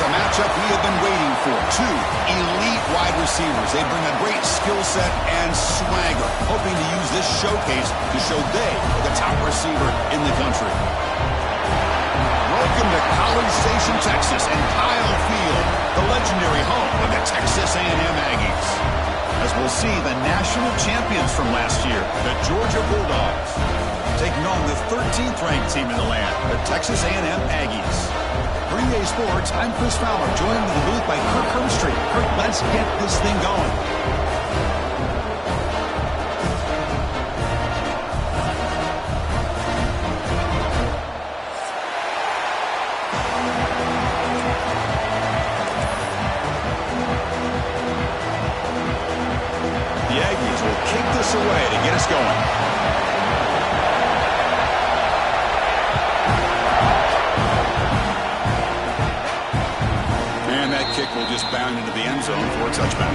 the matchup we have been waiting for. Two elite wide receivers. They bring a great skill set and swagger, hoping to use this showcase to show they are the top receiver in the country. Welcome to College Station, Texas, and Kyle Field, the legendary home of the Texas A&M Aggies. As we'll see, the national champions from last year, the Georgia Bulldogs, taking on the 13th ranked team in the land, the Texas A&M Aggies. For EA Sports, I'm Chris Fowler, joined in the booth by Kirk Herbstreit. Kirk, let's get this thing going. The Aggies will kick this away to get us going. Kick will just bound into the end zone for a touchback.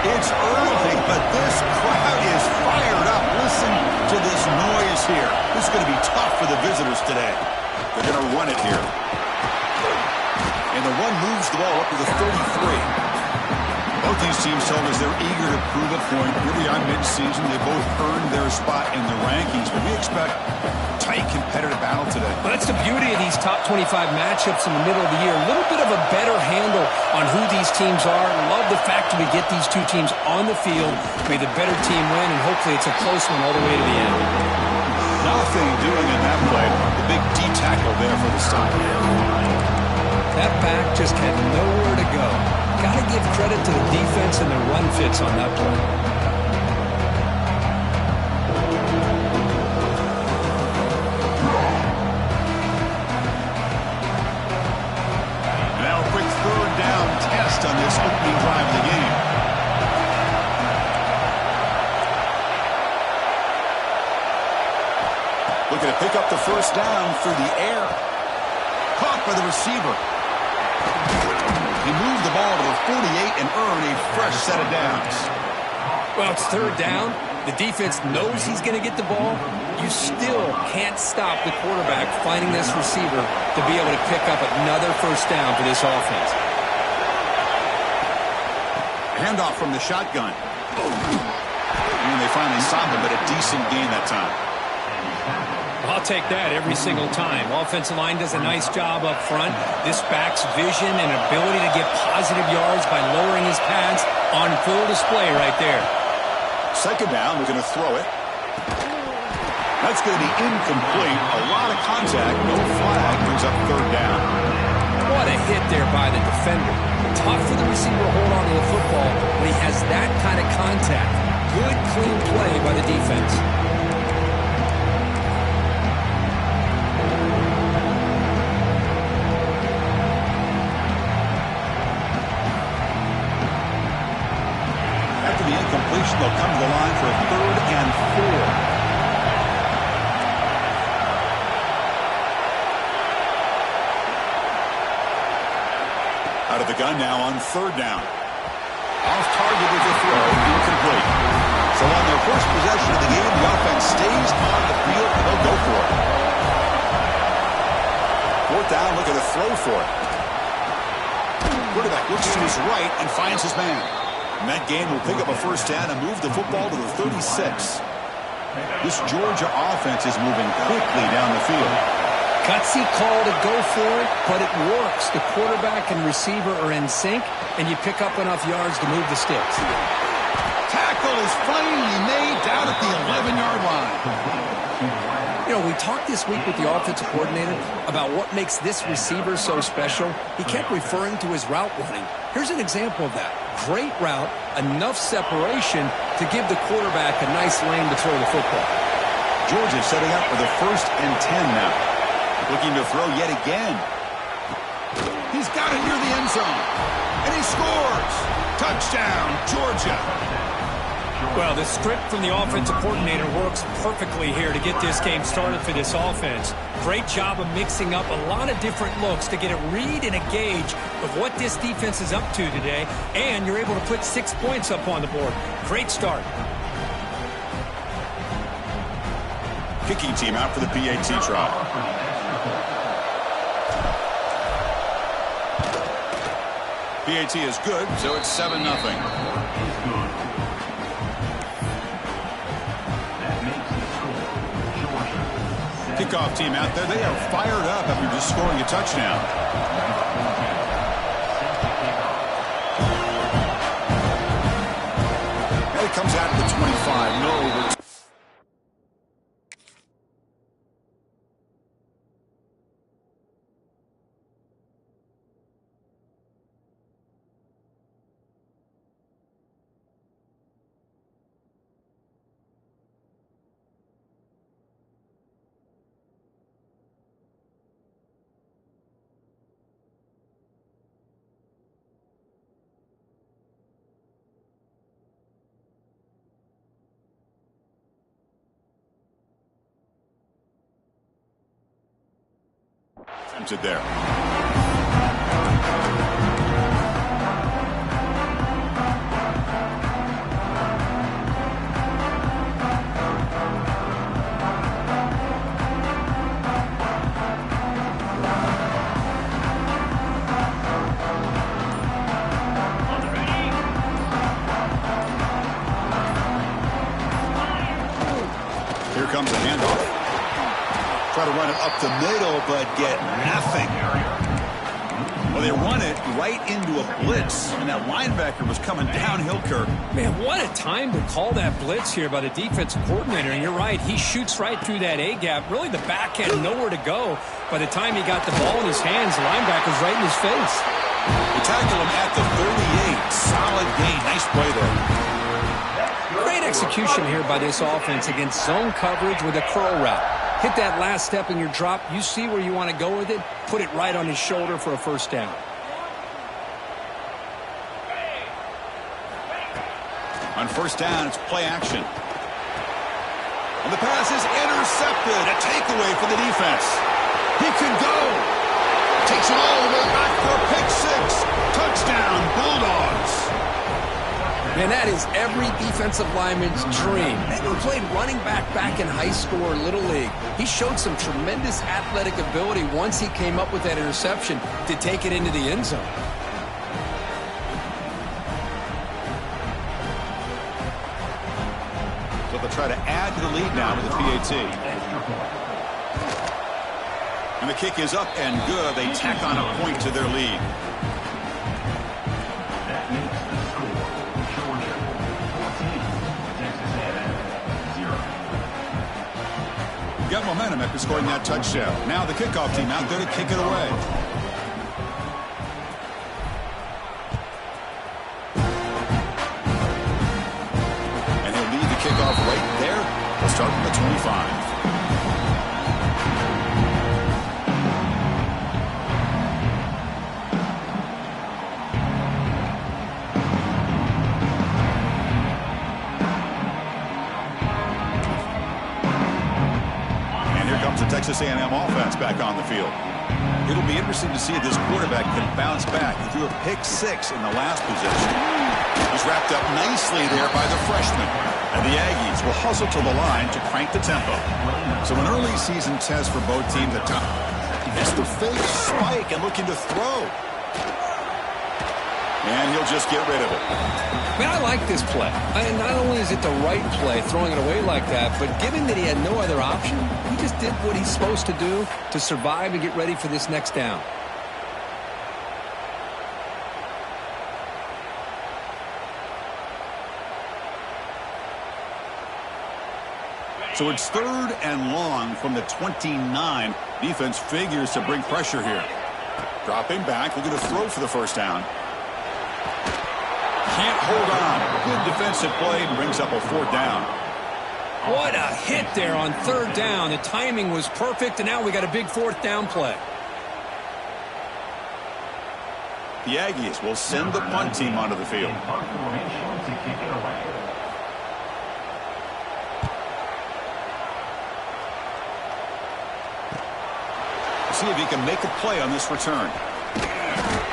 It's early, but this crowd is fired up. Listen to this noise here. This is going to be tough for the visitors today. They're going to run it here. And the one moves the ball up to the 33. Both these teams told us they're eager to prove a point. Here we are mid-season. They both earned their spot in the rankings, but we expect tight competitive battle today. Well, that's the beauty of these top 25 matchups in the middle of the year. A little bit of a better handle on who these teams are. Love the fact that we get these two teams on the field. May the better team win, and hopefully it's a close one all the way to the end. Nothing doing in that play. The big D tackle there for the stop. That back just had nowhere to go. Got to give credit to the defense and the run fits on that play. Now a quick third down test on this opening drive of the game. Looking to pick up the first down through the air. Caught by the receiver. He moved the ball to the 48 and earned a fresh set of downs. Well, it's third down. The defense knows he's going to get the ball. You still can't stop the quarterback finding this receiver to be able to pick up another first down for this offense. Handoff from the shotgun. And they finally stopped him, but a decent gain that time. I'll take that every single time. Offensive line does a nice job up front. This back's vision and ability to get positive yards by lowering his pads on full display right there. Second down, we're going to throw it. That's going to be incomplete. A lot of contact, no flag, brings up third down. What a hit there by the defender. Tough for the receiver to hold on to the football when he has that kind of contact. Good, clean play by the defense. After the incompletion, they'll come to the line for a 3rd and 4. Out of the gun now on 3rd down. Off target with the throw, incomplete. So on their first possession of the game, the offense stays on the field and they'll go for it. 4th down, look at the throw for it. Quarterback looks to his right and finds his man. And that game will pick up a first down and move the football to the 36. This Georgia offense is moving quickly down the field. Gutsy call to go for it, but it works. The quarterback and receiver are in sync, and you pick up enough yards to move the sticks. Tackle is finally made down at the 11-yard line. You know, we talked this week with the offensive coordinator about what makes this receiver so special. He kept referring to his route running. Here's an example of that. Great route, enough separation to give the quarterback a nice lane to throw the football. Georgia setting up for the 1st and 10 now. Looking to throw yet again. He's got it near the end zone. And he scores. Touchdown, Georgia. Well, the script from the offensive coordinator works perfectly here to get this game started for this offense. Great job of mixing up a lot of different looks to get a read and a gauge of what this defense is up to today, and you're able to put 6 points up on the board. Great start. Kicking team out for the PAT try. PAT is good, so it's 7-0. Kickoff team out there. They are fired up after just scoring a touchdown. And it comes out to the 25. No over. Attempted there. Here comes a handoff. Try to run it up the middle, but get nothing. Well, they run it right into a blitz, and that linebacker was coming downhill, Kirk. Man, what a time to call that blitz here by the defensive coordinator. And you're right, he shoots right through that A-gap. Really, the back had nowhere to go. By the time he got the ball in his hands, the linebacker's right in his face. They tackle him at the 38. Solid gain. Nice play there. Great execution here by this offense against zone coverage with a curl route. Hit that last step in your drop. You see where you want to go with it. Put it right on his shoulder for a first down. On first down, it's play action. And the pass is intercepted. A takeaway for the defense. He can go. Takes it all the way back for a pick six. Touchdown, Bulldogs. Man, that is every defensive lineman's dream. Maybe he played running back in high school or Little League. He showed some tremendous athletic ability once he came up with that interception to take it into the end zone. So they'll try to add to the lead now with the PAT. And the kick is up and good. They tack on a point to their lead. Got momentum after scoring that touchdown. Now the kickoff team out there to kick it away. And he'll lead the kickoff right there. We'll start from the 25. Texas A&M offense back on the field. It'll be interesting to see if this quarterback can bounce back. He threw a pick six in the last possession. He's wrapped up nicely there by the freshman. And the Aggies will hustle to the line to crank the tempo. So an early season test for both teams at top. It's the fake spike and looking to throw. And he'll just get rid of it. Man, I like this play. And not only is it the right play, throwing it away like that, but given that he had no other option, he just did what he's supposed to do to survive and get ready for this next down. So it's 3rd and long from the 29. Defense figures to bring pressure here. Dropping back, looking to throw for the first down. Can't hold on. Good defensive play, brings up a 4th down. What a hit there on 3rd down. The timing was perfect, and now we got a big 4th down play. The Aggies will send the punt team onto the field. see if he can make a play on this return.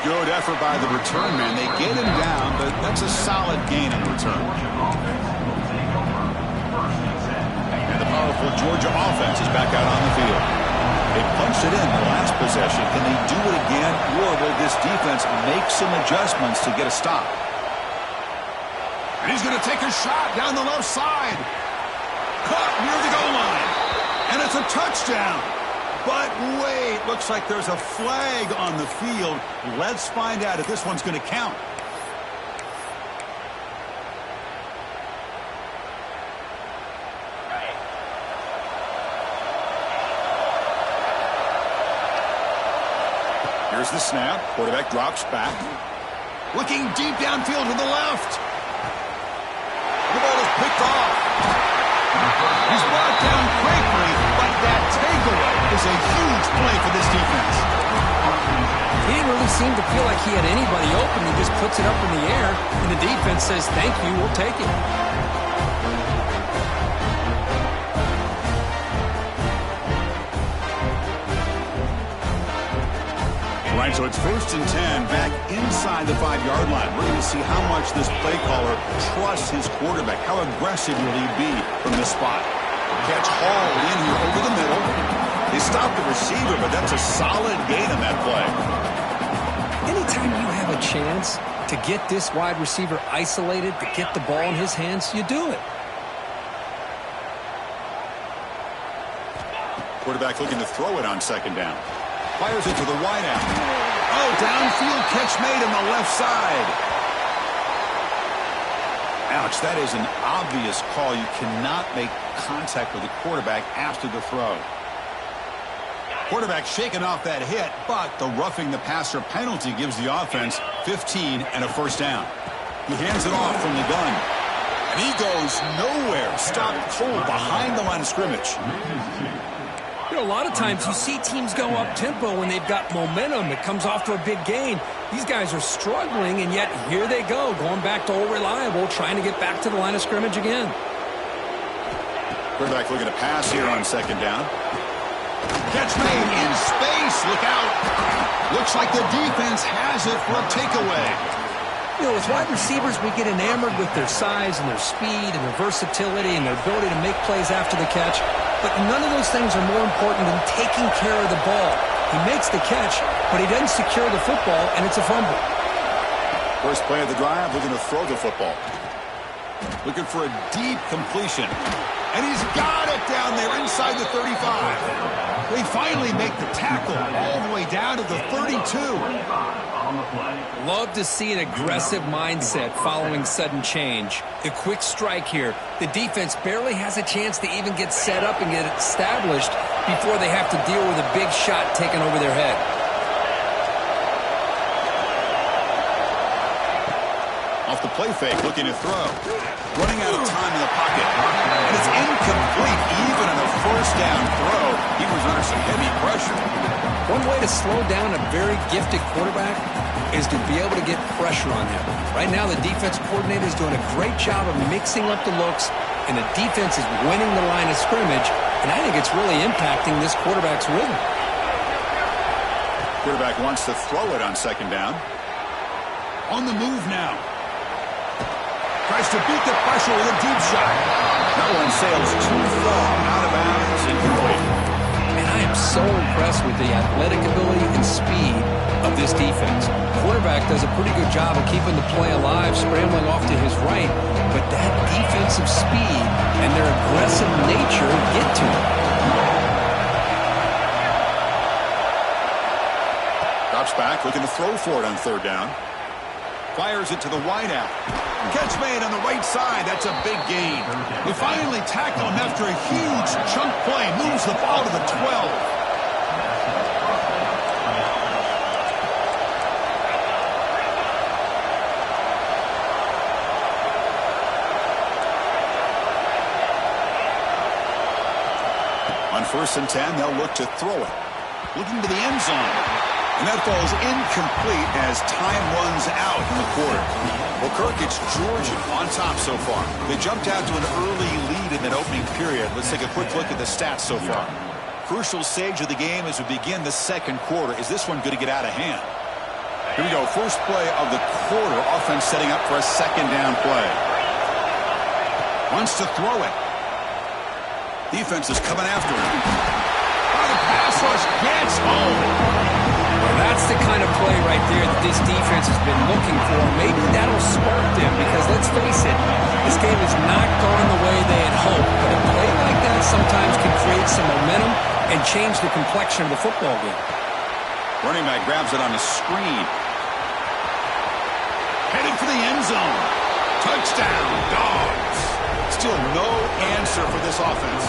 Good effort by the return man. They get him down, but that's a solid gain on the return. And the powerful Georgia offense is back out on the field. They punched it in the last possession. Can they do it again, or will this defense make some adjustments to get a stop? And he's going to take a shot down the left side. Caught near the goal line. And it's a touchdown. But wait, looks like there's a flag on the field. Let's find out if this one's going to count. Here's the snap. Quarterback drops back. Looking deep downfield to the left. The ball is picked off. He's brought down quickly, but that takeaway is a huge play for this defense. He didn't really seem to feel like he had anybody open. He just puts it up in the air, and the defense says, thank you, we'll take it. All right, so it's 1st and 10 back inside the 5-yard line. We're going to see how much this play caller trusts his quarterback. How aggressive will he be from this spot? Catch hauled in here over the middle. They stopped the receiver, but that's a solid gain on that play. Anytime you have a chance to get this wide receiver isolated, to get the ball in his hands, you do it. Quarterback looking to throw it on 2nd down. Fires it to the wide out. Oh, downfield catch made on the left side. Ouch, that is an obvious call. You cannot make contact with the quarterback after the throw. Quarterback shaking off that hit, but the roughing the passer penalty gives the offense 15 and a 1st down. He hands it off from the gun. And he goes nowhere. Stopped cold behind the line of scrimmage. You know, a lot of times you see teams go up-tempo when they've got momentum. It comes off to a big gain. These guys are struggling, and yet here they go, going back to old reliable, trying to get back to the line of scrimmage again. Quarterback looking to pass here on 2nd down. Catch made in space. Look out. Looks like the defense has it for a takeaway. You know, as wide receivers, we get enamored with their size and their speed and their versatility and their ability to make plays after the catch. But none of those things are more important than taking care of the ball. He makes the catch, but he doesn't secure the football, and it's a fumble. First play of the drive, looking to throw the football. Looking for a deep completion. And he's got it down there inside the 35. They finally make the tackle all the way down to the 32. Love to see an aggressive mindset following sudden change. The quick strike here. The defense barely has a chance to even get set up and get established before they have to deal with a big shot taken over their head. Off the play fake, looking to throw. Running out of time in the pocket. And it's incomplete even on a 1st down throw. He was under some heavy pressure. One way to slow down a very gifted quarterback is to be able to get pressure on him. Right now, the defense coordinator is doing a great job of mixing up the looks, and the defense is winning the line of scrimmage, and I think it's really impacting this quarterback's rhythm. Quarterback wants to throw it on 2nd down. On the move now. Tries to beat the pressure with a deep shot. That one sails too far out of bounds. Incomplete. And I am so impressed with the athletic ability and speed of this defense. Quarterback does a pretty good job of keeping the play alive, scrambling off to his right, but that defensive speed and their aggressive nature get to him. Drops back, looking to throw for it on 3rd down. Fires it to the wideout. Catch made on the right side. That's a big gain. They finally tackle him after a huge chunk play. Moves the ball to the 12. On 1st and 10, they'll look to throw it. Looking to the end zone. And that falls incomplete as time runs out in the quarter. Well, Kirk, it's Georgia on top so far. They jumped out to an early lead in that opening period. Let's take a quick look at the stats so far. Crucial stage of the game as we begin the second quarter. Is this one going to get out of hand? Here we go. First play of the quarter. Offense setting up for a second down play. Wants to throw it. Defense is coming after him. Oh, the pass rush gets home. Well, that's the kind of play right there that this defense has been looking for. Maybe that'll spark them because, let's face it, this game has not gone the way they had hoped. But a play like that sometimes can create some momentum and change the complexion of the football game. Running back grabs it on the screen. Headed for the end zone. Touchdown, Dogs. Still no answer for this offense.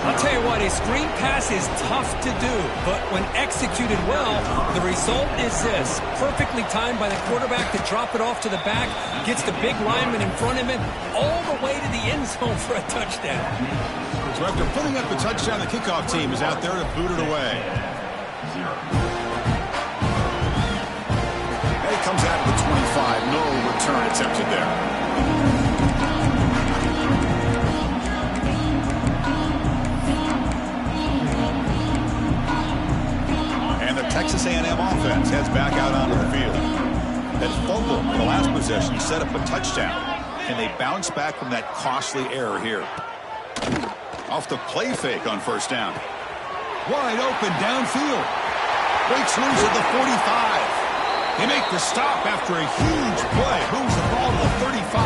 I'll tell you what, a screen pass is tough to do, but when executed well, the result is this. Perfectly timed by the quarterback to drop it off to the back, gets the big lineman in front of him, all the way to the end zone for a touchdown. So after putting up the touchdown, the kickoff team is out there to boot it away. And it comes out of the 25. No return attempted there. Texas A&M offense heads back out onto the field. That fumble in the last possession set up a touchdown. Can they bounce back from that costly error here? Off the play fake on first down. Wide open downfield. Breaks loose at the 45. They make the stop after a huge play. Moves the ball to the 35.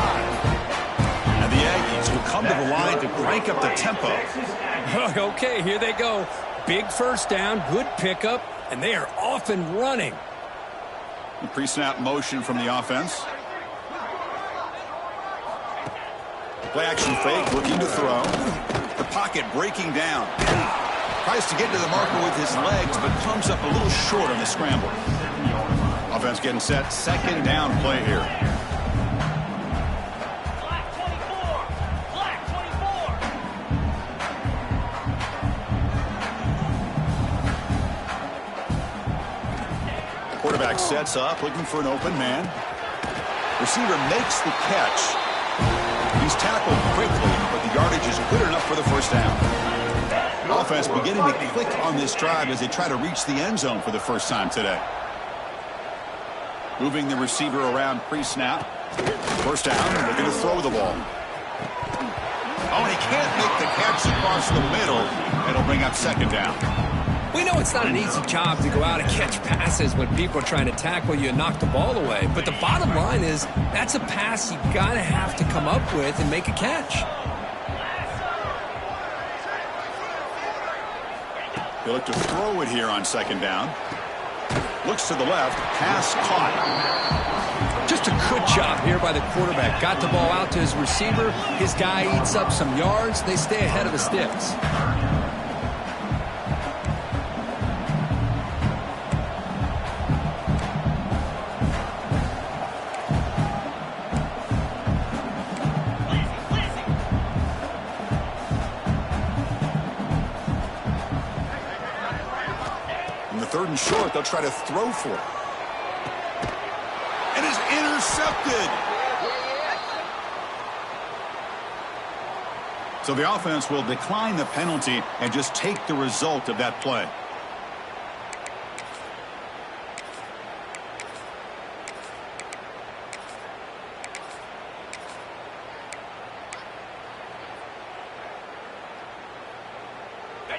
And the Aggies will come to the line to crank up the tempo. Okay, here they go. Big first down, good pickup, and they are off and running. The pre-snap motion from the offense. Play action fake, looking to throw. The pocket breaking down. Tries to get to the marker with his legs, but comes up a little short on the scramble. Offense getting set. Second down play here. Quarterback sets up, looking for an open man. Receiver makes the catch. He's tackled quickly, but the yardage is good enough for the first down. Offense beginning to click on this drive as they try to reach the end zone for the first time today. Moving the receiver around pre-snap. First down, looking to throw the ball. Oh, and he can't make the catch across the middle. It'll bring up second down. We know it's not an easy job to go out and catch passes when people are trying to tackle you and knock the ball away. But the bottom line is that's a pass you've got to have to come up with and make a catch. They look to throw it here on second down. Looks to the left. Pass caught. Just a good job here by the quarterback. Got the ball out to his receiver. His guy eats up some yards. They stay ahead of the sticks. Third and short, they'll try to throw for it. And is intercepted. So the offense will decline the penalty and just take the result of that play.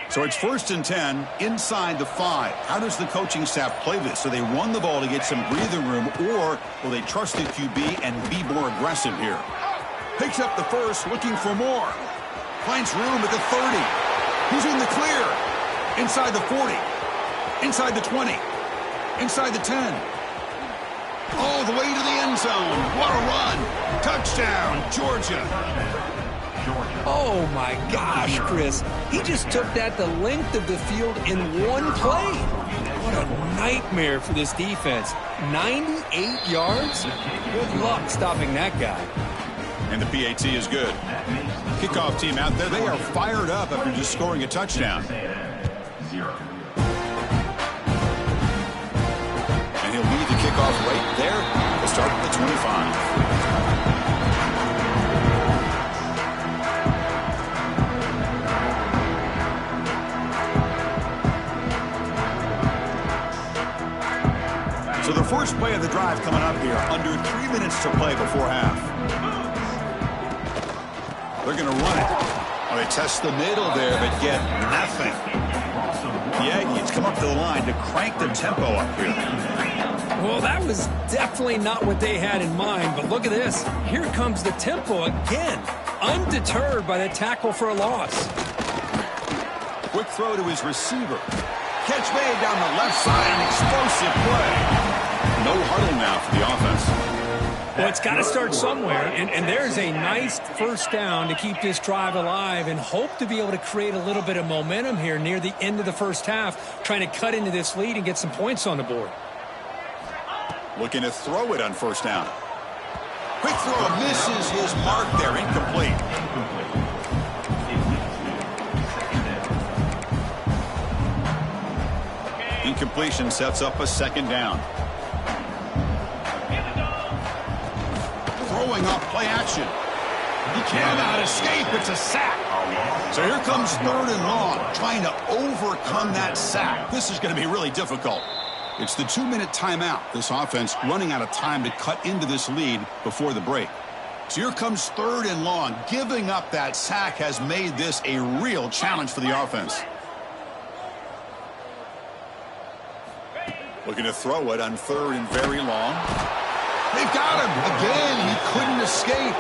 So it's 1st and 10 inside the 5. How does the coaching staff play this? So they run the ball to get some breathing room, or will they trust the QB and be more aggressive here? Picks up the first, looking for more. Finds room at the 30. Who's in the clear? Inside the 40. Inside the 20. Inside the 10. All the way to the end zone. What a run. Touchdown, Georgia. Oh, my gosh, Chris. He just took that the length of the field in one play. What a nightmare for this defense. 98 yards? Good luck stopping that guy. And the PAT is good. Kickoff team out there, they are fired up after just scoring a touchdown. And he'll lead the kickoff right there. We'll start at the 25. First play of the drive coming up here. Under 3 minutes to play before half. They're going to run it. Well, they test the middle there, but get nothing. The Aggies come up to the line to crank the tempo up here. Well, that was definitely not what they had in mind, but look at this. Here comes the tempo again, undeterred by the tackle for a loss. Quick throw to his receiver. Catch made down the left side, an explosive play. No huddle now for the offense. Well, it's got to start somewhere, and there's a nice first down to keep this drive alive and hope to be able to create a little bit of momentum here near the end of the first half, trying to cut into this lead and get some points on the board. Looking to throw it on first down. Quick throw misses his mark there, incomplete. Incompletion sets up a second down. Throwing off play action. He cannot escape. It's a sack. So here comes 3rd and long, trying to overcome that sack. This is going to be really difficult. It's the 2-minute timeout. This offense running out of time to cut into this lead before the break. So here comes 3rd and long. Giving up that sack has made this a real challenge for the offense. Looking to throw it on 3rd and very long. They've got him. Again, he couldn't escape.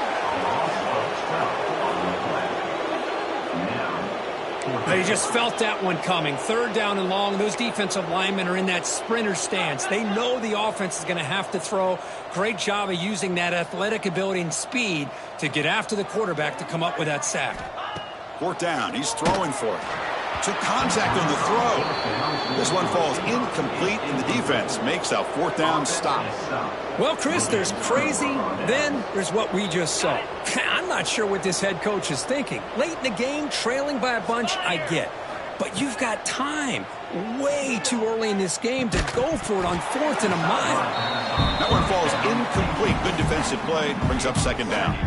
They just felt that one coming. 3rd down and long. Those defensive linemen are in that sprinter stance. They know the offense is going to have to throw. Great job of using that athletic ability and speed to get after the quarterback to come up with that sack. 4th down. He's throwing for it. Took contact on the throw. This one falls incomplete, and the defense makes a 4th down stop. Well, Chris, there's crazy, then there's what we just saw. I'm not sure what this head coach is thinking. Late in the game, trailing by a bunch, I get. But you've got time. Way too early in this game to go for it on 4th and a mile. That one falls incomplete. Good defensive play. Brings up 2nd down.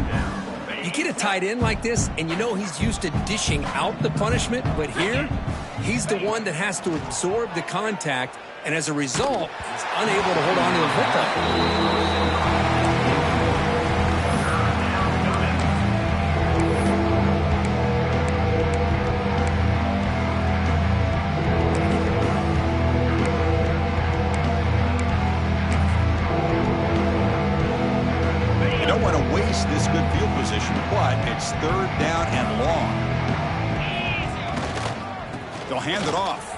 You get a tight end like this, and you know he's used to dishing out the punishment, but here, he's the one that has to absorb the contact, and as a result, he's unable to hold on to the football. This good field position, but it's 3rd down and long. They'll hand it off.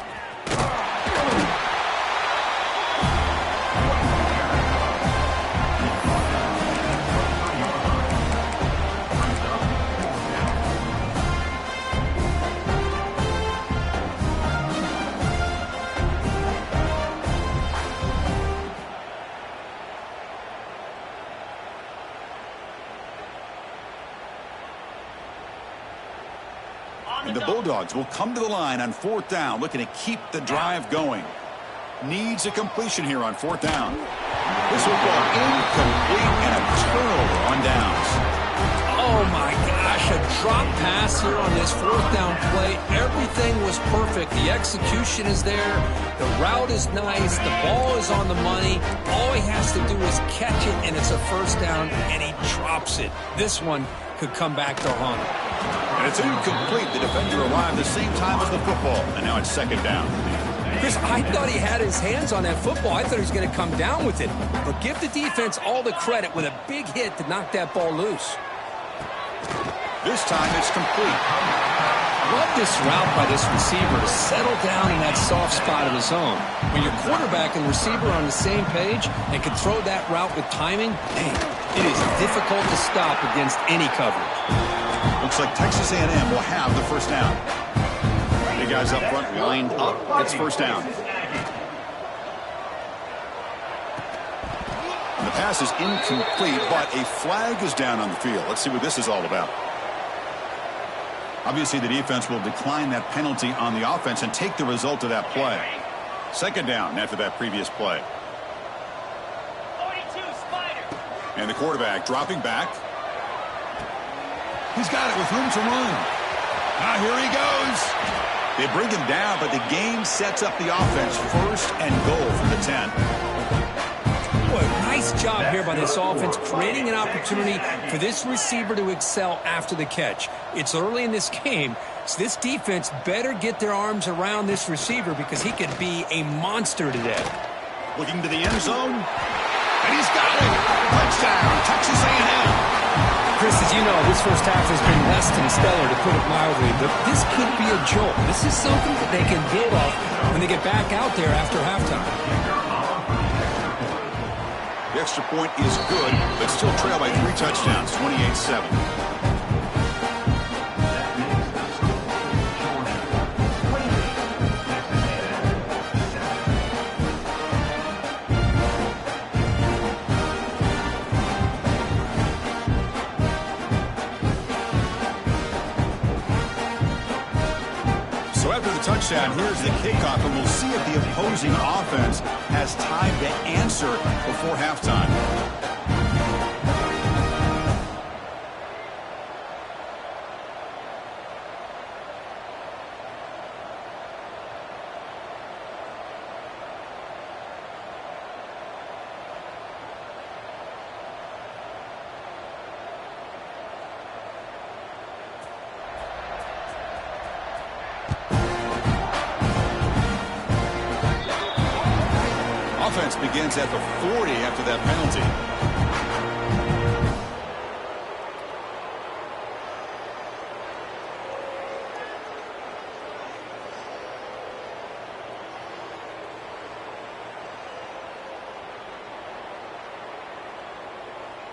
And the Bulldogs will come to the line on 4th down, looking to keep the drive going. Needs a completion here on 4th down. This will go incomplete and a turnover on downs. Oh, my gosh, a drop pass here on this 4th down play. Everything was perfect. The execution is there. The route is nice. The ball is on the money. All he has to do is catch it, and it's a 1st down, and he drops it. This one could come back to haunt him. And it's incomplete. The defender arrived the same time as the football, and now it's 2nd down. Chris, I thought he had his hands on that football. I thought he was going to come down with it. But give the defense all the credit with a big hit to knock that ball loose. This time it's complete. Love this route by this receiver to settle down in that soft spot of his own. When your quarterback and receiver are on the same page and can throw that route with timing, man, it is difficult to stop against any coverage. Looks like Texas A&M will have the 1st down. The guys up front lined up. It's 1st down. And the pass is incomplete, but a flag is down on the field. Let's see what this is all about. Obviously, the defense will decline that penalty on the offense and take the result of that play. 2nd down after that previous play. And the quarterback dropping back. He's got it with room to run. Now here he goes. They bring him down, but the game sets up the offense. 1st and goal from the 10. Boy, nice job here by this offense, creating an opportunity for this receiver to excel after the catch. It's early in this game, so this defense better get their arms around this receiver because he could be a monster today. Looking to the end zone, and he's got it. Touchdown, Texas A&M. Chris, as you know, this first half has been less than stellar, to put it mildly, but this could be a jolt. This is something that they can build off when they get back out there after halftime. The extra point is good, but still trail by 3 touchdowns, 28-7. Touchdown. Here's the kickoff, and we'll see if the opposing offense has time to answer before halftime. Offense begins at the 40 after that penalty.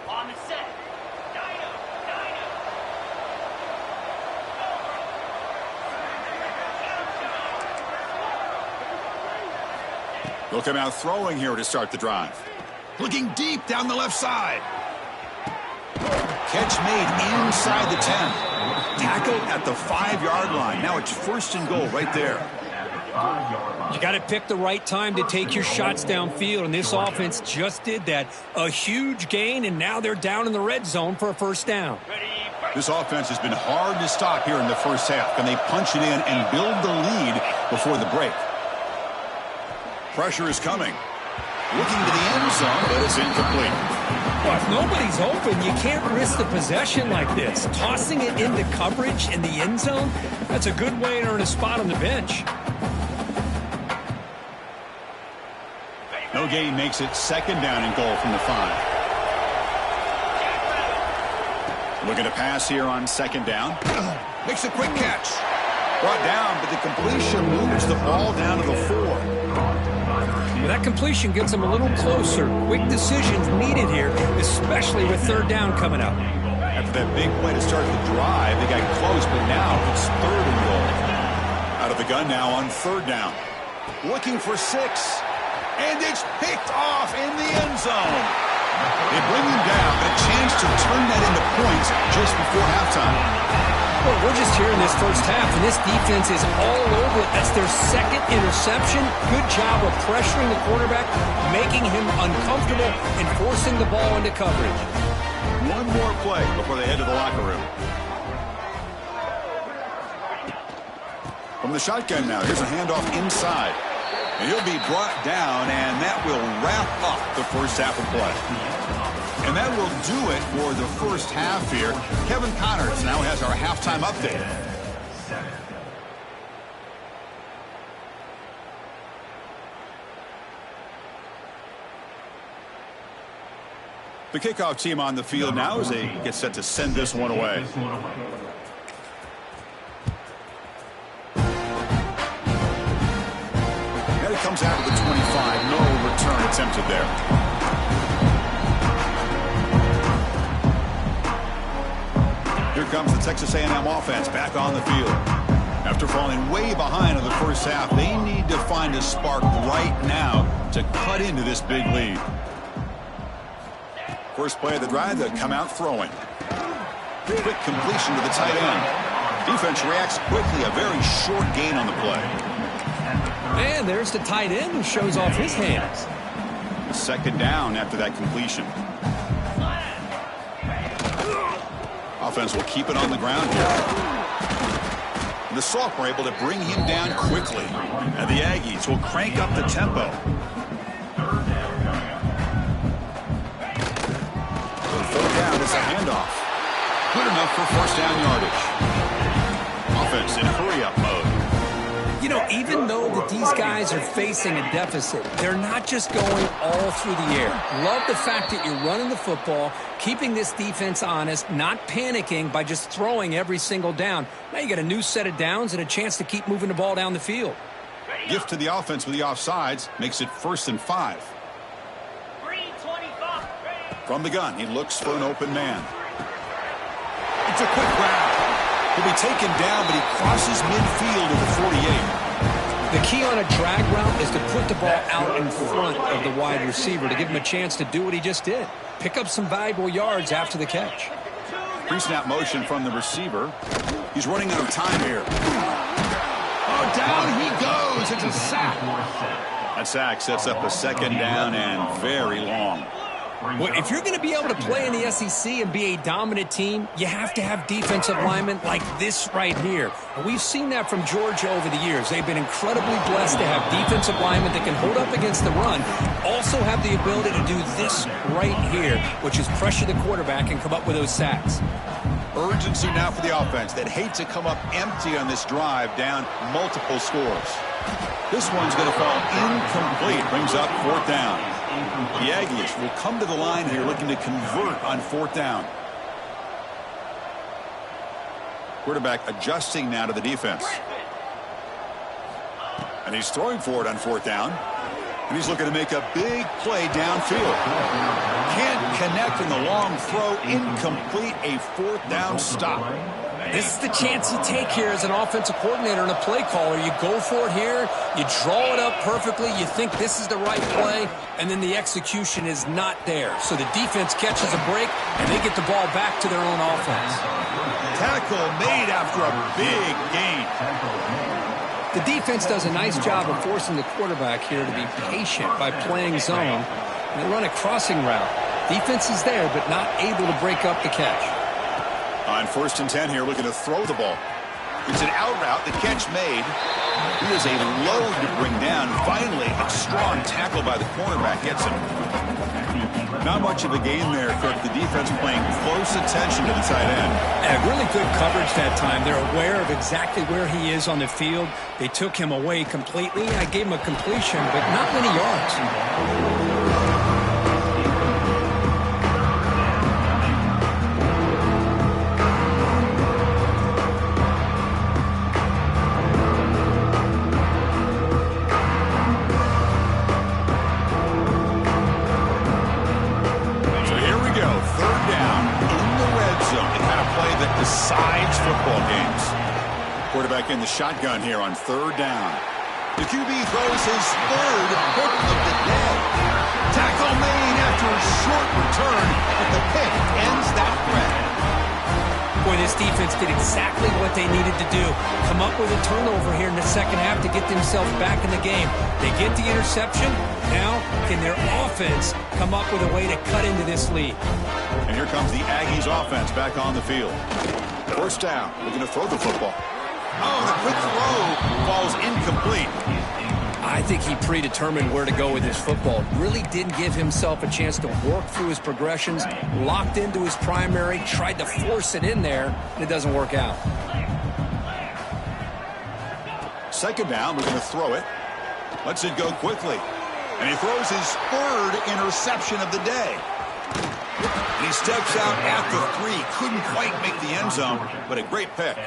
On the set. They'll come out throwing here to start the drive. Looking deep down the left side. Catch made inside the 10. Tackled at the 5-yard line. Now it's 1st and goal right there. You got to pick the right time to take your shots downfield, and this offense just did that. A huge gain, and now they're down in the red zone for a 1st down. This offense has been hard to stop here in the first half. Can they punch it in and build the lead before the break? Pressure is coming. Looking to the end zone, but it's incomplete. Well, if nobody's open, you can't risk the possession like this. Tossing it into coverage in the end zone, that's a good way to earn a spot on the bench. No gain makes it 2nd down and goal from the 5. Looking to pass here on 2nd down. Makes a quick catch. Brought down, but the completion moves the ball down to the 4. Well, that completion gets them a little closer. Quick decisions needed here, especially with 3rd down coming up. After that big play to start the drive, they got close, but now it's 3rd and goal. Out of the gun now on 3rd down. Looking for 6. And it's picked off in the end zone. They bring him down, but a chance to turn that into points just before halftime. Well, we're just here in this first half, and this defense is all over it. That's their 2nd interception. Good job of pressuring the quarterback, making him uncomfortable, and forcing the ball into coverage. One more play before they head to the locker room. From the shotgun now, here's a handoff inside. And he'll be brought down, and that will wrap up the first half of play. And that will do it for the first half here. Kevin Connors now has our halftime update. The kickoff team on the field now as they get set to send this one away. And it comes out of the 25. No return attempted there. Here comes the Texas A&M offense back on the field. After falling way behind in the first half, they need to find a spark right now to cut into this big lead. First play of the drive, they'll come out throwing. Quick completion to the tight end. Defense reacts quickly, a very short gain on the play. And there's the tight end who shows off his hands. 2nd down after that completion. Offense will keep it on the ground here. The Soft were able to bring him down quickly. And the Aggies will crank up the tempo. third down is a handoff. Good enough for first down yardage. Offense in hurry-up mode. You know, even though that these guys are facing a deficit, they're not just going all through the air. Love the fact that you're running the football, keeping this defense honest, not panicking by just throwing every single down. Now you got a new set of downs and a chance to keep moving the ball down the field. Gift to the offense with the offsides makes it 1st and 5. From the gun, he looks for an open man. It's a quick route. He'll be taken down, but he crosses midfield to the 48. The key on a drag route is to put the ball out in front of the wide receiver to give him a chance to do what he just did. Pick up some valuable yards after the catch. Pre-snap motion from the receiver. He's running out of time here. Oh, down he goes. It's a sack. That sack sets up a 2nd down and very long. Well, if you're going to be able to play in the SEC and be a dominant team, you have to have defensive linemen like this right here. And we've seen that from Georgia over the years. They've been incredibly blessed to have defensive linemen that can hold up against the run, also have the ability to do this right here, which is pressure the quarterback and come up with those sacks. Urgency now for the offense that hate to come up empty on this drive, down multiple scores. This one's going to fall incomplete. Brings up 4th down. The Aggies will come to the line here looking to convert on 4th down. Quarterback adjusting now to the defense. And he's throwing for it on 4th down. And he's looking to make a big play downfield. Can't connect in the long throw. Incomplete. A 4th down stop. This is the chance you take here as an offensive coordinator and a play caller. You go for it here, you draw it up perfectly, you think this is the right play, and then the execution is not there. So the defense catches a break, and they get the ball back to their own offense. Tackle made after a big gain. The defense does a nice job of forcing the quarterback here to be patient by playing zone. And they run a crossing route. Defense is there, but not able to break up the catch. On 1st and 10 here, looking to throw the ball. It's an out route, the catch made. He is a load to bring down. Finally, a strong tackle by the cornerback gets him. Not much of a gain there, Cook. The defense paying close attention to the tight end. Yeah, really good coverage that time. They're aware of exactly where he is on the field. They took him away completely. I gave him a completion, but not many yards. Decides football games. Quarterback in the shotgun here on 3rd down. The QB throws his 3rd pick of the day. Tackle made after a short return, but the pick ends that threat. Boy, this defense did exactly what they needed to do. Come up with a turnover here in the 2nd half to get themselves back in the game. They get the interception. Now, can their offense come up with a way to cut into this lead? And here comes the Aggies offense back on the field. 1st down. They're going to throw the football. Oh, the quick throw falls incomplete. I think he predetermined where to go with his football. Really didn't give himself a chance to work through his progressions. Locked into his primary, tried to force it in there, and it doesn't work out. 2nd down. We're going to throw it. Lets it go quickly. And he throws his 3rd interception of the day. And he steps out at the 3. Couldn't quite make the end zone, but a great pick.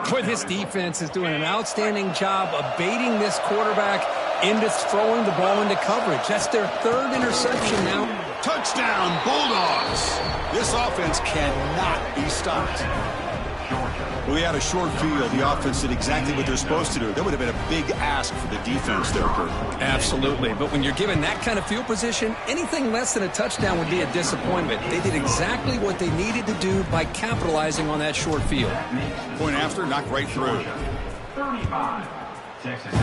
Boy, this defense is doing an outstanding job of baiting this quarterback into throwing the ball into coverage. That's their 3rd interception now. Touchdown, Bulldogs. This offense cannot be stopped. Well, we had a short field. The offense did exactly what they're supposed to do. That would have been a big ask for the defense there, Kurt. Absolutely. But when you're given that kind of field position, anything less than a touchdown would be a disappointment. They did exactly what they needed to do by capitalizing on that short field. Point after, knocked right through. 35, Texas.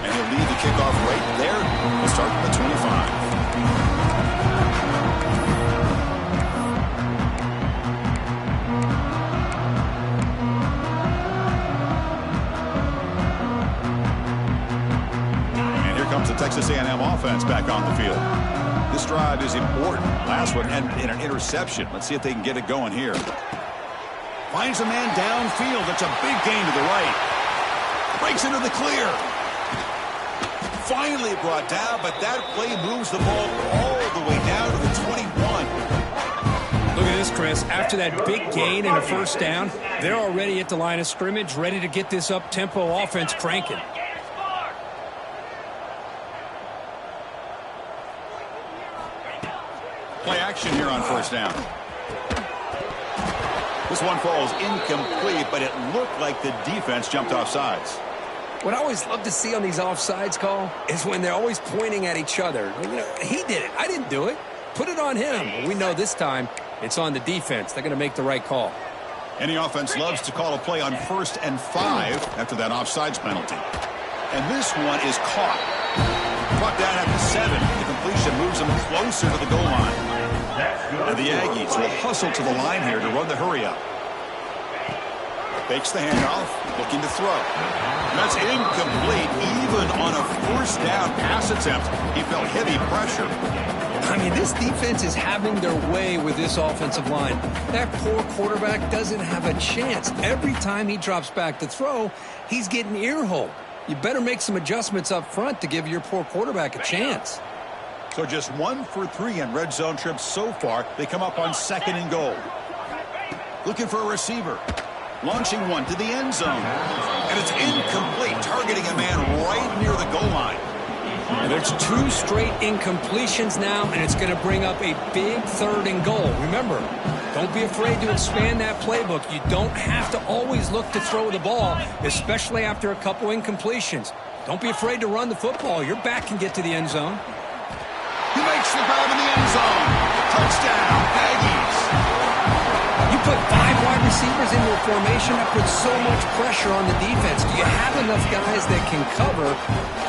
And he'll lead the kickoff right there. We'll start from the 25. Comes the Texas A&M offense back on the field. This drive is important. Last one and an interception. Let's see if they can get it going here. Finds a man downfield. That's a big gain to the right. Breaks into the clear. Finally brought down, but that play moves the ball all the way down to the 21. Look at this, Chris. After that big gain and a first down, they're already at the line of scrimmage, ready to get this up-tempo offense cranking. Play action here on first down. This one falls incomplete, but it looked like the defense jumped off sides. What I always love to see on these offsides call is when they're always pointing at each other. You know, he did it. I didn't do it. Put it on him. We know this time it's on the defense. They're going to make the right call. Any offense loves to call a play on 1st and 5 after that offsides penalty. And this one is caught. Brought down at the 7. The completion moves them closer to the goal line. And the Aggies will hustle to the line here to run the hurry-up. Fakes the handoff, looking to throw. That's incomplete, even on a first down pass attempt. He felt heavy pressure. I mean, this defense is having their way with this offensive line. That poor quarterback doesn't have a chance. Every time he drops back to throw, he's getting ear-holed. You better make some adjustments up front to give your poor quarterback a chance. So just 1 for 3 in red zone trips so far. They come up on 2nd and goal. Looking for a receiver. Launching one to the end zone. And it's incomplete, targeting a man right near the goal line. And there's 2 straight incompletions now, and it's going to bring up a big 3rd and goal. Remember, don't be afraid to expand that playbook. You don't have to always look to throw the ball, especially after a couple incompletions. Don't be afraid to run the football. Your back can get to the end zone. He makes the grab in the end zone. Touchdown, Aggies. You put 5 wide receivers into a formation that puts so much pressure on the defense. Do you have enough guys that can cover?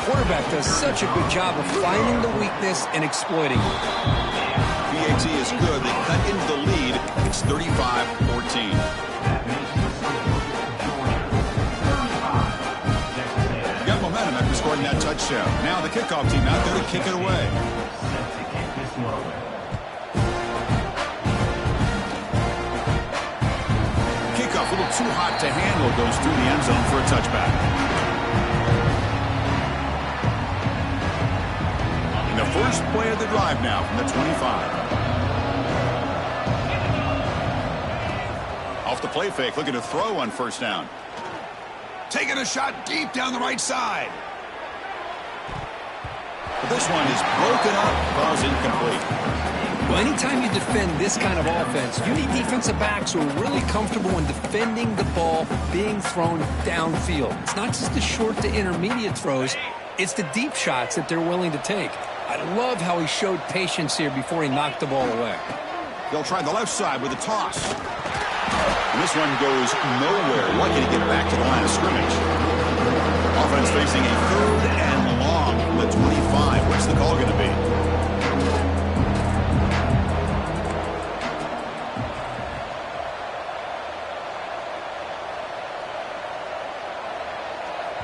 Quarterback does such a good job of finding the weakness and exploiting it. BAT is good. They cut into the lead. It's 35-14. Got momentum after scoring that touchdown. Now the kickoff team out there to kick it away. Kickoff a little too hot to handle. Goes through the end zone for a touchback. And the first play of the drive now from the 25. Off the play fake, looking to throw on first down. Taking a shot deep down the right side. But this one is broken up, balls incomplete. Well, anytime you defend this kind of offense, you need defensive backs who are really comfortable in defending the ball being thrown downfield. It's not just the short to intermediate throws, it's the deep shots that they're willing to take. I love how he showed patience here before he knocked the ball away. They'll try the left side with a toss. And this one goes nowhere. Lucky to get back to the line of scrimmage. Offense facing a 3rd and long from the 25. What's the call going to be?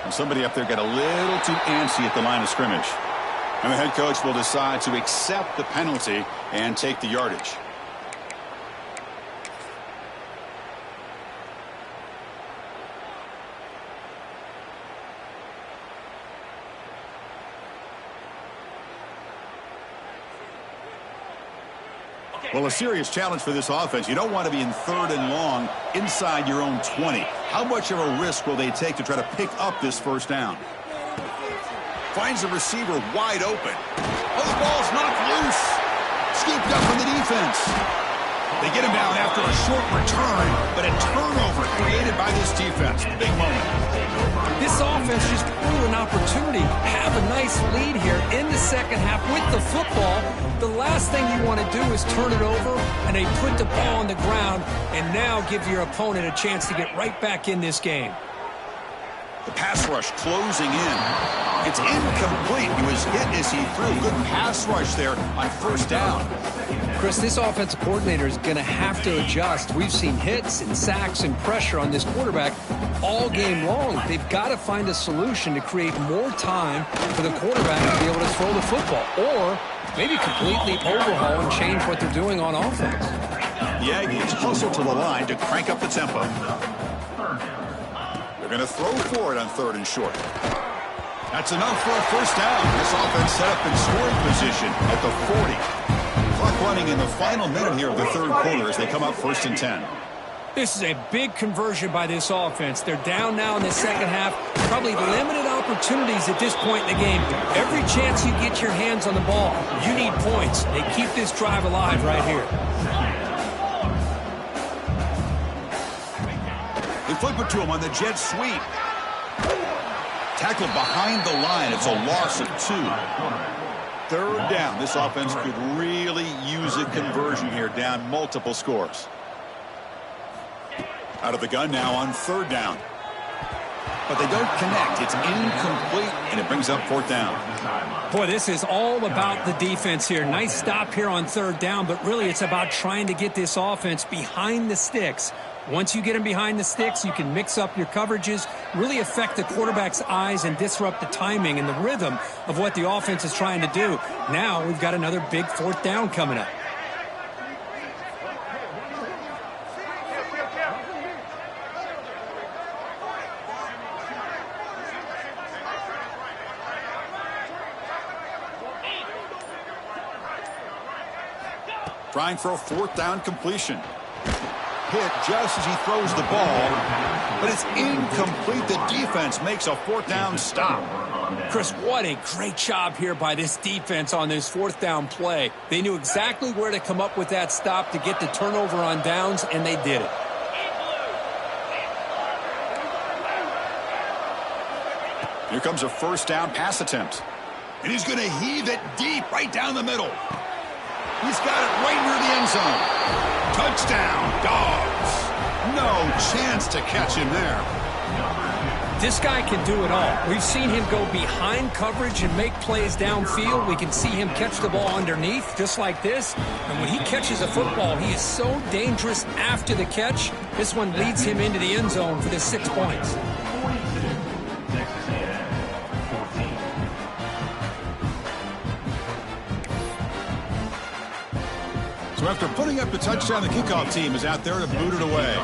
And somebody up there got a little too antsy at the line of scrimmage. And the head coach will decide to accept the penalty and take the yardage. Well, a serious challenge for this offense. You don't want to be in 3rd and long inside your own 20. How much of a risk will they take to try to pick up this first down? Finds the receiver wide open. Oh, the ball's knocked loose. Scooped up from the defense. They get him down after a short return, but a turnover created by this defense. Big moment. This offense just blew an opportunity. Have a nice lead here in the second half with the football. The last thing you want to do is turn it over, and they put the ball on the ground and now give your opponent a chance to get right back in this game. The pass rush closing in. It's incomplete. He was hit as he threw. Good pass rush there on first down. Chris, this offensive coordinator is going to have to adjust. We've seen hits and sacks and pressure on this quarterback all game long. They've got to find a solution to create more time for the quarterback to be able to throw the football, or maybe completely overhaul and change what they're doing on offense. The Aggies hustle to the line to crank up the tempo. They're going to throw for it on 3rd and short. That's enough for a first down. This offense set up in scoring position at the 40. Clock running in the final minute here of the 3rd quarter as they come up 1st and 10. This is a big conversion by this offense. They're down now in the second half. Probably limited opportunities at this point in the game. Every chance you get your hands on the ball, you need points. They keep this drive alive right here. They flip it to him on the jet sweep. Tackled behind the line. It's a loss of 2. 3rd down. This offense could really use a conversion here, down multiple scores. Out of the gun now on 3rd down. But they don't connect. It's incomplete, and it brings up 4th down. Boy, this is all about the defense here. Nice stop here on 3rd down, but really it's about trying to get this offense behind the sticks. Once you get them behind the sticks, you can mix up your coverages, really affect the quarterback's eyes and disrupt the timing and the rhythm of what the offense is trying to do. Now we've got another big 4th down coming up. Trying for a 4th down completion. Hit just as he throws the ball, but it's incomplete. The defense makes a 4th down stop. Chris, what a great job here by this defense on this 4th down play. They knew exactly where to come up with that stop to get the turnover on downs, and they did it. Here comes a 1st down pass attempt. And he's going to heave it deep right down the middle. He's got it right near the end zone. Touchdown, Dogs. No chance to catch him there. This guy can do it all. We've seen him go behind coverage and make plays downfield. We can see him catch the ball underneath, just like this. And when he catches a football, he is so dangerous after the catch. This one leads him into the end zone for the 6 points. So after putting up the touchdown, the kickoff team is out there to boot it away.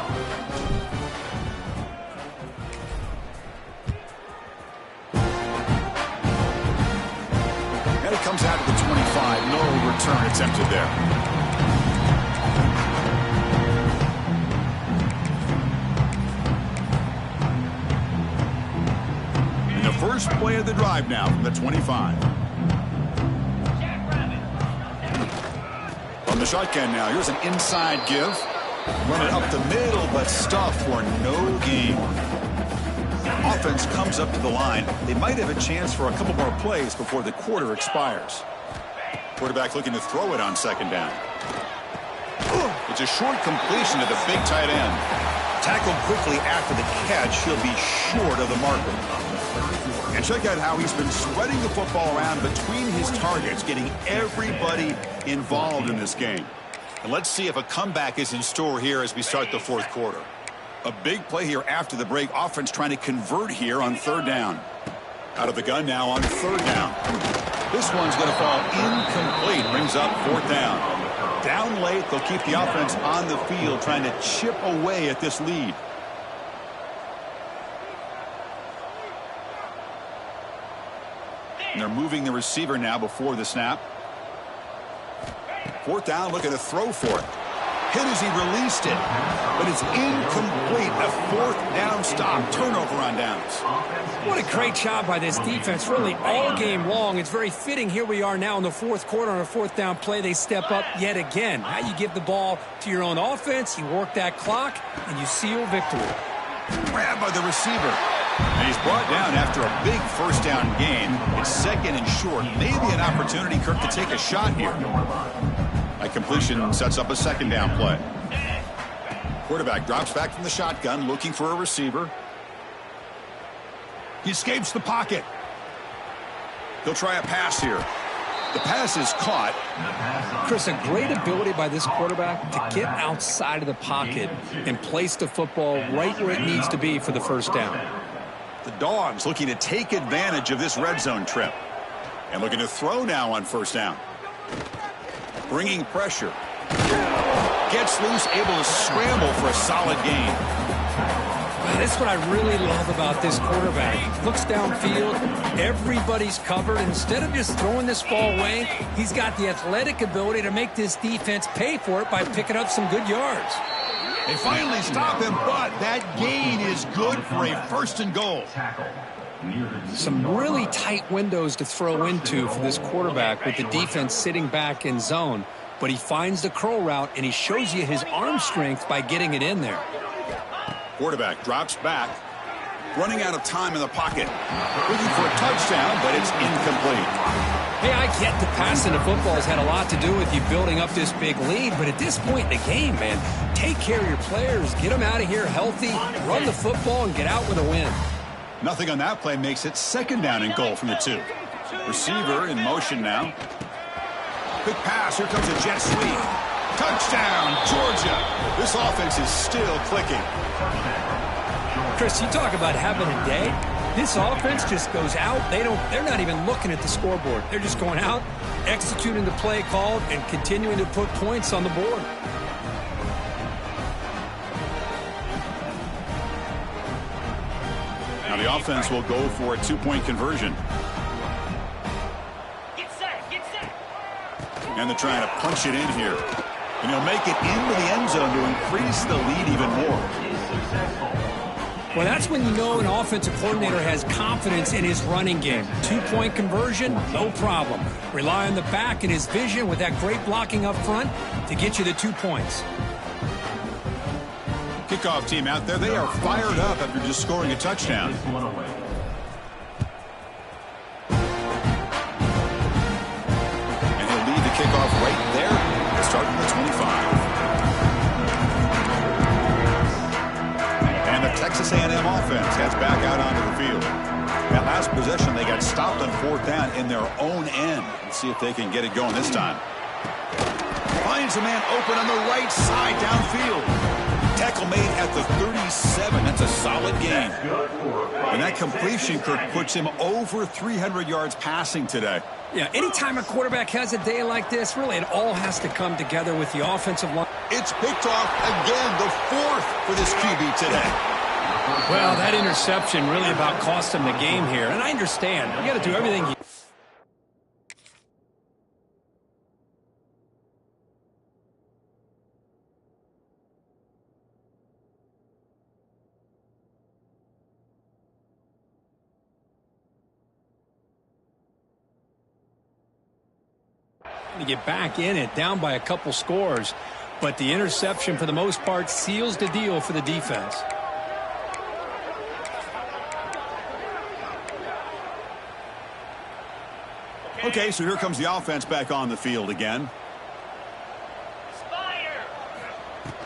And it comes out to the 25. No return attempted there. And the first play of the drive now from the 25. On the shotgun now, here's an inside give. Run it up the middle, but stuff for no gain. Offense comes up to the line. They might have a chance for a couple more plays before the quarter expires. Quarterback looking to throw it on 2nd down. It's a short completion to the big tight end. Tackled quickly after the catch. He'll be short of the marker. And check out how he's been spreading the football around between his targets, getting everybody involved in this game. And let's see if a comeback is in store here as we start the 4th quarter. A big play here after the break. Offense trying to convert here on 3rd down. Out of the gun now on 3rd down. This one's going to fall incomplete. Brings up 4th down. Down late, they'll keep the offense on the field trying to chip away at this lead. And they're moving the receiver now before the snap. 4th down, looking to throw for it. Hit as he released it, but it's incomplete. A 4th down stop. Turnover on downs. What a great job by this defense, really all game long. It's very fitting. Here we are now in the 4th quarter on a 4th down play. They step up yet again. Now you give the ball to your own offense, you work that clock, and you seal victory. Grabbed by the receiver. And he's brought down after a big 1st down gain. It's 2nd and short. Maybe an opportunity, Kirk, to take a shot here. That completion sets up a 2nd down play. Quarterback drops back from the shotgun, looking for a receiver. He escapes the pocket. He'll try a pass here. The pass is caught. Chris, a great ability by this quarterback to get outside of the pocket and place the football right where it needs to be for the 1st down. The Dogs looking to take advantage of this red zone trip. And looking to throw now on 1st down. Bringing pressure. Gets loose, able to scramble for a solid gain. That's what I really love about this quarterback. He looks downfield, everybody's covered. Instead of just throwing this ball away, he's got the athletic ability to make this defense pay for it by picking up some good yards. They finally stop him, but that gain is good for a 1st and goal. Some really tight windows to throw into for this quarterback with the defense sitting back in zone. But he finds the curl route, and he shows you his arm strength by getting it in there. Quarterback drops back, running out of time in the pocket. Looking for a touchdown, but it's incomplete. Hey, I get the passing of football has had a lot to do with you building up this big lead, but at this point in the game, man, take care of your players, get them out of here healthy, run the football, and get out with a win. Nothing on that play makes it 2nd down and goal from the 2. Receiver in motion now. Quick pass, here comes a jet sweep. Touchdown, Georgia. This offense is still clicking. Chris, you talk about having a day. This offense just goes out. They're not even looking at the scoreboard. They're just going out, executing the play called, and continuing to put points on the board. Now the offense will go for a 2-point conversion. And they're trying to punch it in here. And he'll make it into the end zone to increase the lead even more. Well, that's when you know an offensive coordinator has confidence in his running game. 2-point conversion, no problem. Rely on the back and his vision with that great blocking up front to get you the 2 points. Kickoff team out there, they are fired up after just scoring a touchdown. And he'll lead the kickoff right there, starting the 25. And the Texas A&M offense heads back out onto the field. That last possession, they got stopped on 4th down in their own end. Let's see if they can get it going this time. Finds a man open on the right side downfield. Tackle made at the 37. That's a solid gain. And that completion, Kirk, puts him over 300 yards passing today. Yeah, anytime a quarterback has a day like this, really it all has to come together with the offensive line. It's picked off again, the 4th for this QB today. Well, that interception really about cost him the game here. And I understand. You got to do everything you... to get back in it, down by a couple scores. But the interception, for the most part, seals the deal for the defense. Okay, so here comes the offense back on the field again.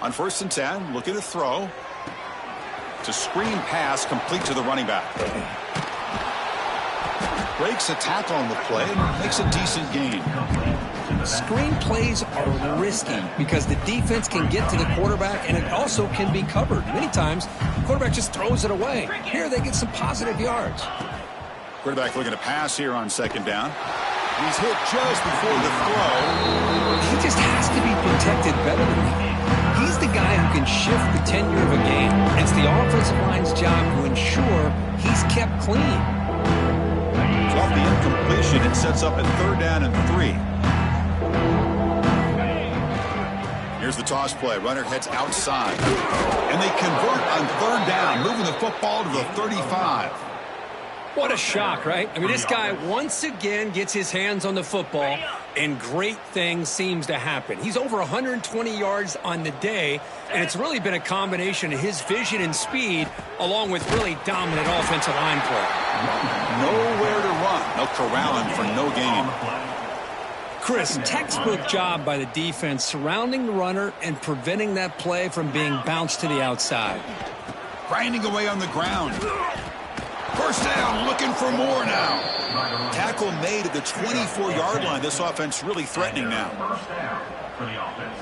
On 1st and 10, looking to throw. It's a screen pass complete to the running back. Breaks a tackle on the play and makes a decent gain. Screen plays are risky because the defense can get to the quarterback, and it also can be covered. Many times, the quarterback just throws it away. Here, they get some positive yards. Quarterback looking to pass here on 2nd down. He's hit just before the throw. He just has to be protected better than that. He's the guy who can shift the tenure of a game. It's the offensive line's job to ensure he's kept clean. Off the incompletion, it sets up a 3rd down and 3. Here's the toss play. Runner heads outside. And they convert on 3rd down, moving the football to the 35. What a shock, right? I mean, this guy once again gets his hands on the football, and great things seems to happen. He's over 120 yards on the day, and it's really been a combination of his vision and speed, along with really dominant offensive line play. Nowhere to run. They'll corral him for no gain. Chris, textbook job by the defense surrounding the runner and preventing that play from being bounced to the outside. Grinding away on the ground. First down, looking for more now. Tackle made at the 24-yard line. This offense really threatening now.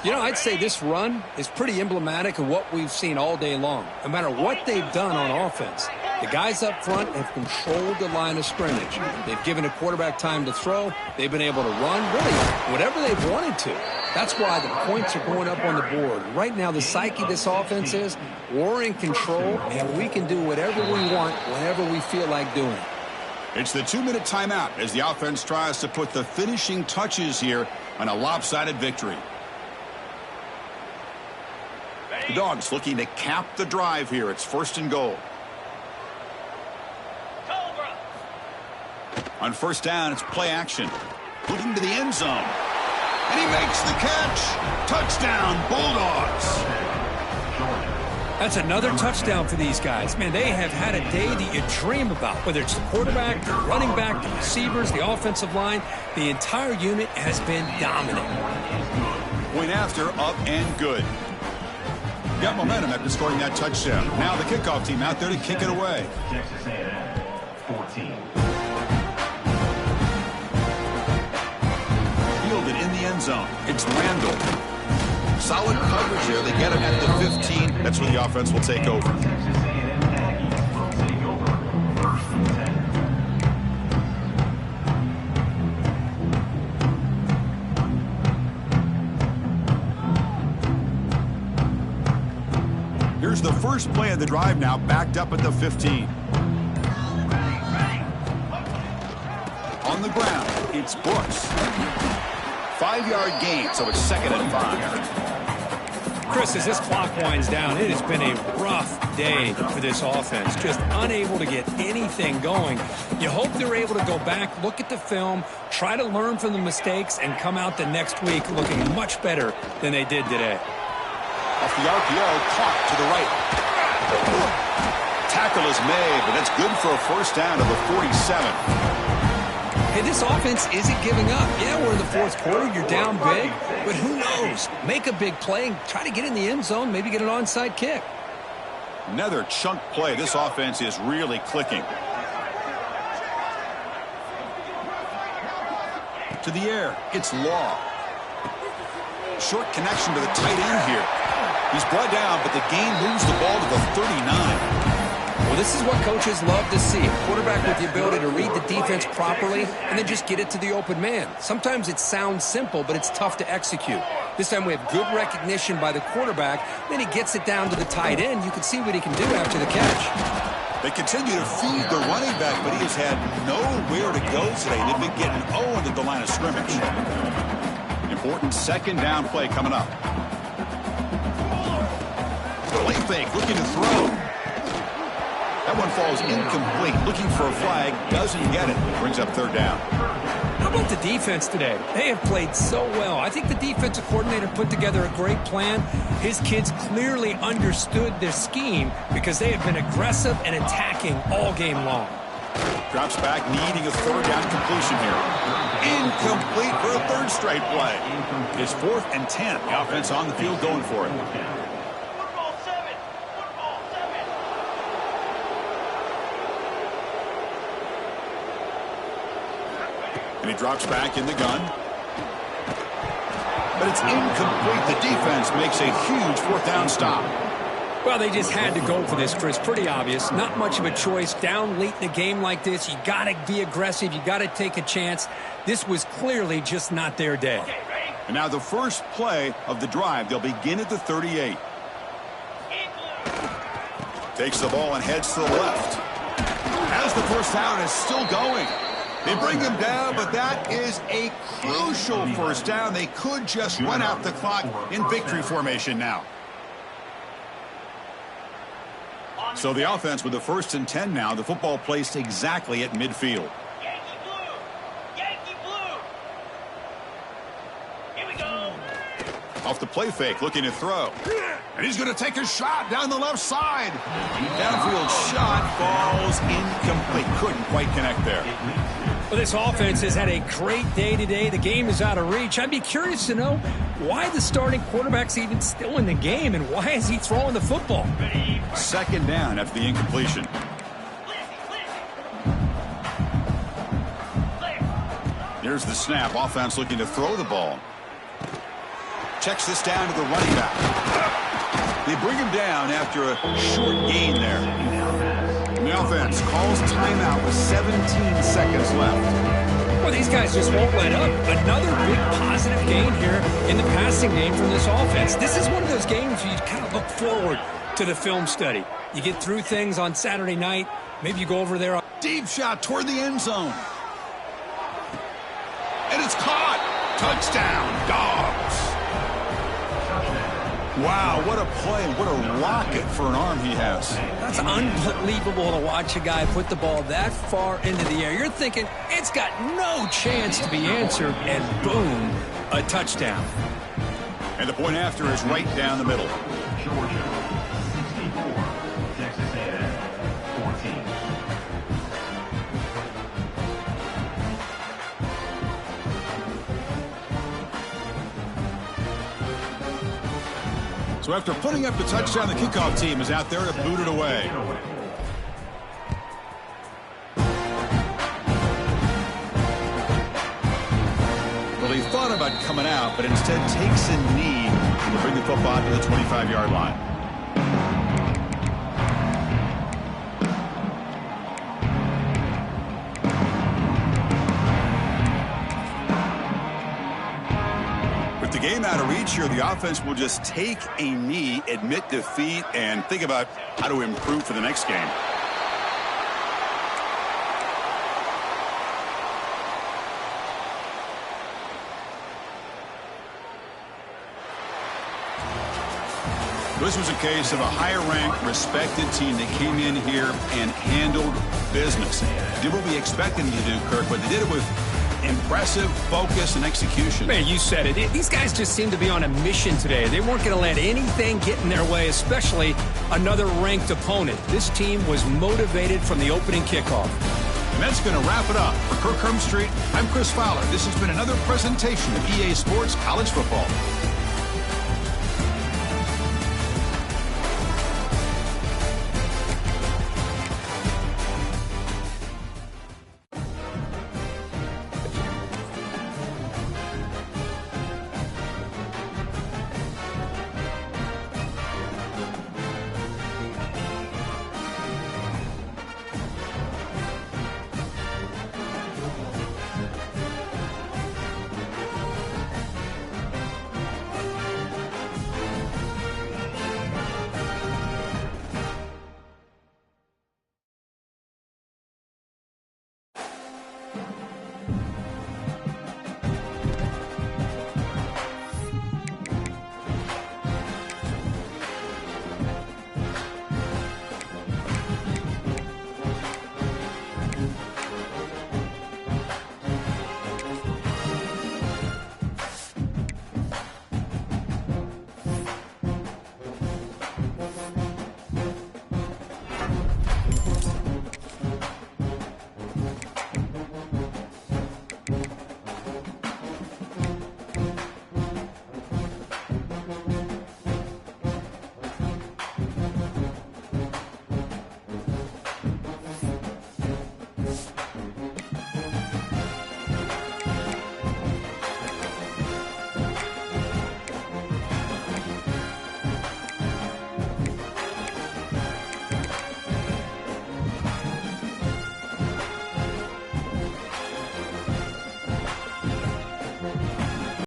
You know, I'd say this run is pretty emblematic of what we've seen all day long. No matter what they've done on offense, the guys up front have controlled the line of scrimmage. They've given a quarterback time to throw. They've been able to run, really, whatever they've wanted to. That's why the points are going up on the board. Right now, the psyche of this offense is we're in control, and we can do whatever we want whenever we feel like doing it. It's the 2-minute timeout as the offense tries to put the finishing touches here on a lopsided victory. The Dogs looking to cap the drive here. It's 1st and goal. On 1st down, it's play action. Looking to the end zone. And he makes the catch. Touchdown, Bulldogs. That's another touchdown for these guys. Man, they have had a day that you dream about. Whether it's the quarterback, the running back, the receivers, the offensive line, the entire unit has been dominant. Point after, up and good. Got momentum after scoring that touchdown. Now the kickoff team out there to kick it away. Texas A&M, 14. Fielded in the end zone. It's Randall. Solid coverage here. They get him at the 15. That's where the offense will take over. Texas A&M Aggies will take over 1st and 10. Here's the first play of the drive now, backed up at the 15. On the ground, it's Brooks. 5-yard gain, so it's 2nd and 5. Chris, as this clock winds down, it has been a rough day for this offense. Just unable to get anything going. You hope they're able to go back, look at the film, try to learn from the mistakes, and come out the next week looking much better than they did today. Off the RPO, caught to the right. Tackle is made, but that's good for a 1st down to the 47. Hey, this offense isn't giving up. Yeah, we're in the 4th quarter. You're down big. But who knows? Make a big play and try to get in the end zone, maybe get an onside kick. Another chunk play. This offense is really clicking. To the air, it's Law. Short connection to the tight end here. He's brought down, but the gain moves the ball to the 39. Well, this is what coaches love to see. A quarterback with the ability to read the defense properly and then just get it to the open man. Sometimes it sounds simple, but it's tough to execute. This time we have good recognition by the quarterback. Then he gets it down to the tight end. You can see what he can do after the catch. They continue to feed the running back, but he has had nowhere to go today. They've been getting owned at the line of scrimmage. Important 2nd down play coming up. Play fake, looking to throw. That one falls incomplete. Looking for a flag, doesn't get it. Brings up 3rd down. How about the defense today? They have played so well. I think the defensive coordinator put together a great plan. His kids clearly understood their scheme because they have been aggressive and attacking all game long. Drops back, needing a 3rd down completion here. Incomplete for a 3rd straight play. It's 4th and 10. The offense on the field going for it. And he drops back in the gun. But it's incomplete. The defense makes a huge 4th down stop. Well, they just had to go for this, Chris. Pretty obvious. Not much of a choice. Down late in a game like this, you got to be aggressive. You got to take a chance. This was clearly just not their day. And now the first play of the drive. They'll begin at the 38. Takes the ball and heads to the left. As the 1st down is still going. They bring him down, but that is a crucial 1st down. They could just run out the clock in victory formation now. So the offense with the 1st and 10 now. The football placed exactly at midfield. Yankee blue! Yankee blue! Here we go! Off the play fake, looking to throw. And he's going to take a shot down the left side. Downfield shot falls incomplete. Couldn't quite connect there. Well, this offense has had a great day today. The game is out of reach. I'd be curious to know why the starting quarterback's even still in the game and why is he throwing the football? 2nd down after the incompletion. Here's the snap. Offense looking to throw the ball. Checks this down to the running back. They bring him down after a short gain there. And the offense calls timeout with 17 seconds left. Well, these guys just won't let up. Another big positive gain here in the passing game from this offense. This is one of those games where you kind of look forward to the film study. You get through things on Saturday night. Maybe you go over there. Deep shot toward the end zone. And it's caught. Touchdown, Dogs. Wow, what a play and what a rocket for an arm he has. That's unbelievable to watch a guy put the ball that far into the air. You're thinking it's got no chance to be answered, and boom, a touchdown. And the point after is right down the middle. Georgia, 64. Texas A&M, 14. So after putting up the touchdown, the kickoff team is out there to boot it away. Well, he thought about coming out, but instead takes a knee to bring the football to the 25-yard line. With the game out of reach here, the offense will just take a knee, admit defeat, and think about how to improve for the next game. This was a case of a higher-ranked, respected team that came in here and handled business. Did what we expected them to do, Kirk, but they did it with impressive focus and execution. Man, you said it. These guys just seem to be on a mission today. They weren't going to let anything get in their way, especially another ranked opponent. This team was motivated from the opening kickoff. And that's going to wrap it up. For Kirk Street, I'm Chris Fowler. This has been another presentation of EA Sports College Football.